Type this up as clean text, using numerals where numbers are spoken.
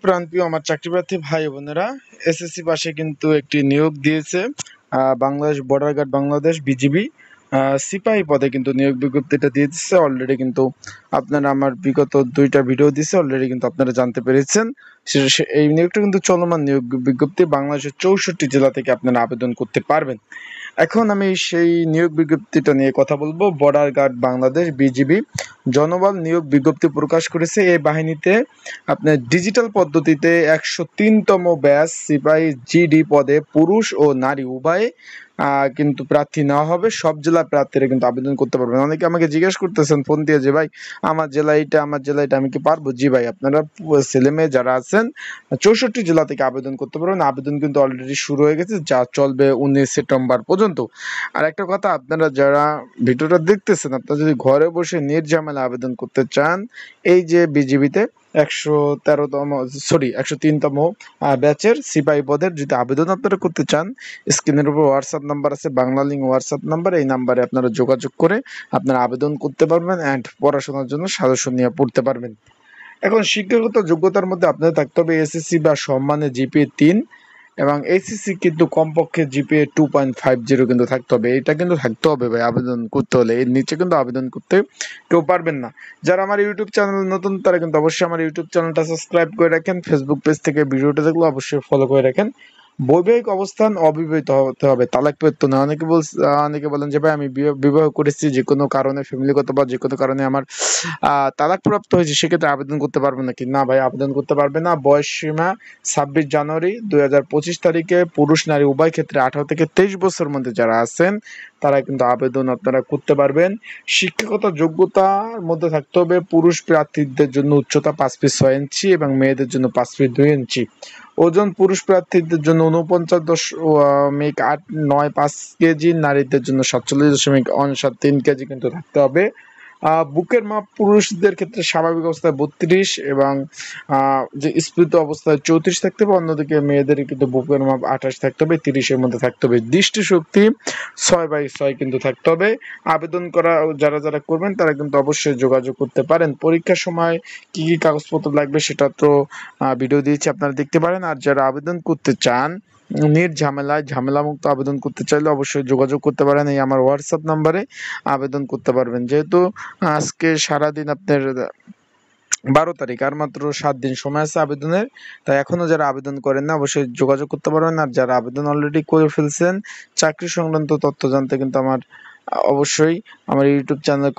প্রাণপ্রিয় আমার চাকরিপ্রার্থী ভাই বোনেরা, এসএসসি পাশে কিন্তু একটি নিয়োগ দিয়েছে Bangladesh border guard Bangladesh BGB সিপাহী পদে কিন্তু নিয়োগ বিজ্ঞপ্তিটা দিয়ে দিচ্ছে অলরেডি। কিন্তু আপনারা আমার বিগত 2টা ভিডিও দিচ্ছে অলরেডি, কিন্তু আপনারা জানতে পেরেছেন এই নিয়োগটা কিন্তু চলমান নিয়োগ বিজ্ঞপ্তি। বাংলাদেশের 64 জেলা থেকে আপনারা আবেদন করতে পারবেন। এখন আমি সেই নিয়োগ বিজ্ঞপ্তিটা নিয়ে কথা বলবো। বর্ডার গার্ড বাংলাদেশ বিজিবি জনবল নিয়োগ বিজ্ঞপ্তি প্রকাশ করেছে। এই বাহিনীতে আপনার ডিজিটাল পদ্ধতিতে 103তম ব্যাচ সিপাহী জিডি পদে পুরুষ ও নারী উভয়ে কিন্তু প্রার্থী নেওয়া হবে। সব জেলা প্রার্থীরা কিন্তু আবেদন করতে পারবেন। অনেকে আমাকে জিজ্ঞেস করতেছেন ফোন দিয়ে যে ভাই আমার জেলা এটা আমি কি পারবো? জি ভাই, আপনারা ছেলে মেয়ে যারা আছেন 64 জেলা থেকে আবেদন করতে পারবেন। আবেদন কিন্তু অলরেডি শুরু হয়ে গেছে, যা চলবে 19 সেপ্টেম্বর পর্যন্ত। আর একটা কথা, আপনারা যারা ভিডিওটা দেখতেছেন, আপনারা যদি ঘরে বসে নির্ঝামেলা আবেদন করতে চান, এই যে বিজিবিতে 103তম ব্যাচের সিপাহী পদের যদি আবেদন আপনারা করতে চান, স্ক্রিনের উপর হোয়াটসঅ্যাপ নাম্বার আছে, বাংলা লিঙ্ক হোয়াটসঅ্যাপ নাম্বার। এই নাম্বারে আপনারা যোগাযোগ করে আপনারা আবেদন করতে পারবেন অ্যান্ড পড়াশোনার জন্য সাজেশন নিয়ে পড়তে পারবেন। এখন শিক্ষাগত যোগ্যতার মধ্যে আপনাদের থাকতে হবে এসএসসি বা সম্মানে জিপিএ 3 এবং এইচএসসি কিন্তু কমপক্ষে জিপিএ 2.50 কিন্তু থাকতে হবে। এটা কিন্তু থাকতে হবে ভাই আবেদন করতে হলে। এর নিচে কিন্তু আবেদন করতে কেউ পারবেন না। যারা আমার ইউটিউব চ্যানেল নতুন, তারা কিন্তু অবশ্যই আমার ইউটিউব চ্যানেলটা সাবস্ক্রাইব করে রাখেন। ফেসবুক পেজ থেকে ভিডিওটা দেখলে অবশ্যই ফলো করে রাখেন। বৈবাহিক অবস্থান অবিবাহিত হতে হবে, তালাকপ্রাপ্ত না। অনেকে বলেন যে ভাই আমি বিবাহ করেছি, যে কোনো কারণে ফ্যামিলিগত বা যে কোনো কারণে আমার তালাকপ্রাপ্ত হয়েছে, সেক্ষেত্রে আবেদন করতে পারবে নাকি? না ভাই, আবেদন করতে পারবে না। বয়স সীমা 26 জানুয়ারি 2025 তারিখে পুরুষ নারী উভয় ক্ষেত্রে 18 থেকে 23 বছর মধ্যে যারা আছেন তারা কিন্তু আবেদন আপনারা করতে পারবেন। শিক্ষাগত যোগ্যতার মধ্যে থাকতে হবে পুরুষ প্রার্থীদের জন্য উচ্চতা 5 ফিট 6 ইঞ্চি এবং মেয়েদের জন্য 5 ফিট 2 ইঞ্চি। ওজন পুরুষ প্রার্থীদের জন্য 49.85 কেজি, নারীদের জন্য 47.3 কেজি কিন্তু থাকতে হবে। বুকের মাপ পুরুষদের ক্ষেত্রে স্বাভাবিক অবস্থায় 32 এবং যে স্ফীত অবস্থায় 34 থাকতে হবে। অন্যদিকে মেয়েদের কিন্তু বুকের মাপ 28 থাকতে হবে, 30-এর মধ্যে থাকতে হবে। দৃষ্টিশক্তি 6/6 কিন্তু থাকতে হবে। আবেদন করা যারা করবেন তারা কিন্তু অবশ্যই যোগাযোগ করতে পারেন। পরীক্ষার সময় কি কি কাগজপত্র লাগবে সেটা তো ভিডিও দিয়েছি, আপনারা দেখতে পারেন। আর যারা আবেদন করতে চান ঝামেলামুক্ত আবেদন করতে চাইলে অবশ্যই যোগাযোগ করতে পারেন এই আমার হোয়াটসঅ্যাপ নাম্বারে, আবেদন করতে পারবেন। যেহেতু আজকে সারাদিন আপনার 12 তারিখ, আর মাত্র 7 দিন সময় আছে আবেদনের, তাই এখনো যারা আবেদন করেন না অবশ্যই যোগাযোগ করতে পারবেন। আর যারা আবেদন অলরেডি করে ফেলছেন চাকরি সংক্রান্ত তথ্য জানতে কিন্তু অবশ্যই আমার ইউটিউব চ্যানেল